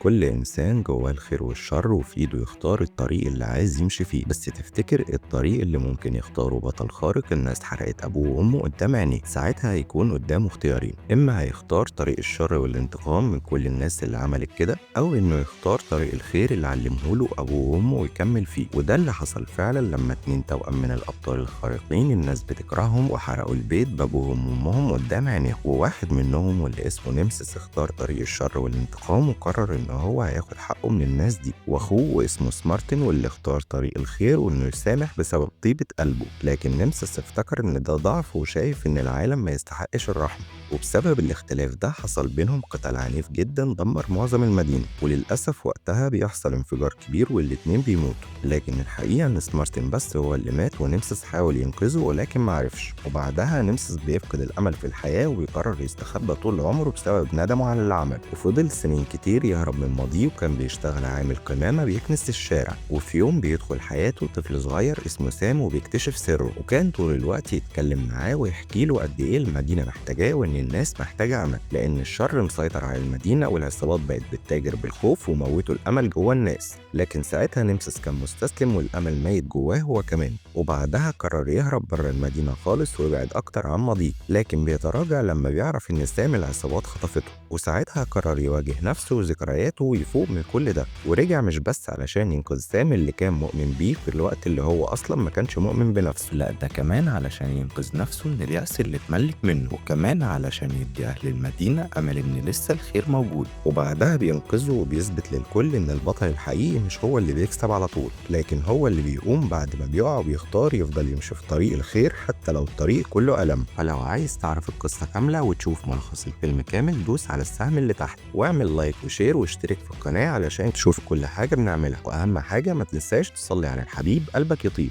كل إنسان جواه الخير والشر وفي إيده يختار الطريق اللي عايز يمشي فيه، بس تفتكر الطريق اللي ممكن يختاره بطل خارق الناس حرقت أبوه وأمه قدام عينيه؟ ساعتها هيكون قدامه اختيارين، إما هيختار طريق الشر والانتقام من كل الناس اللي عملت كده، أو إنه يختار طريق الخير اللي علمهوله أبوه وأمه ويكمل فيه. وده اللي حصل فعلا لما اتنين توأم من الأبطال الخارقين الناس بتكرههم وحرقوا البيت بأبوهم وأمهم قدام عينيهم، وواحد منهم واللي اسمه نمسس اختار طريق الشر والانتقام وقرر إن هو هياخد حقه من الناس دي. واخوه واسمه سمارتن واللي اختار طريق الخير وانه يسامح بسبب طيبة قلبه، لكن نمسس افتكر ان ده ضعف وشايف ان العالم ما يستحقش الرحمة. وبسبب الاختلاف ده حصل بينهم قتال عنيف جدا دمر معظم المدينة، وللأسف وقتها بيحصل انفجار كبير والاتنين بيموتوا. لكن الحقيقة ان سمارتن بس هو اللي مات، ونمسس حاول ينقذه ولكن معرفش. وبعدها نمسس بيفقد الأمل في الحياة وبيقرر يستخبى طول عمره بسبب ندمه على اللي عمله. وفضل سنين كتير يهرب من ماضيه، وكان بيشتغل عامل قمامة بيكنس الشارع. وفي يوم بيدخل حياته طفل صغير اسمه سام وبيكتشف سره، وكان طول الوقت يتكلم معاه ويحكي له قد ايه المدينة محتاجاه وان الناس محتاجة امل، لان الشر مسيطر على المدينة والعصابات بقت بتتاجر بالخوف وموتوا الامل جوه الناس. لكن ساعتها نمسس كان مستسلم والامل ميت جواه هو كمان. وبعدها قرر يهرب بره المدينة خالص ويبعد اكتر عن ماضيه، لكن بيتراجع لما بيعرف ان سام العصابات خطفته. وساعتها قرر يواجه نفسه وذكرياته ويفوق من كل ده، ورجع مش بس علشان ينقذ سام اللي كان مؤمن بيه في الوقت اللي هو اصلا ما كانش مؤمن بنفسه، لا ده كمان علشان ينقذ نفسه من اليأس اللي اتملك منه، وكمان علشان يدي اهل المدينة امل ان لسه الخير موجود. وبعدها بينقذه وبيثبت للكل ان البطل الحقيقي مش هو اللي بيكسب على طول، لكن هو اللي بيقوم بعد ما بيقع ويختار يفضل يمشي في طريق الخير حتى لو الطريق كله ألم. فلو عايز تعرف القصة كاملة وتشوف ملخص الفيلم كامل دوس على السهم اللي تحت، واعمل لايك وشير واشترك في القناة علشان تشوف كل حاجة بنعملها. وأهم حاجة ما تنساش تصلي على الحبيب قلبك يطيب.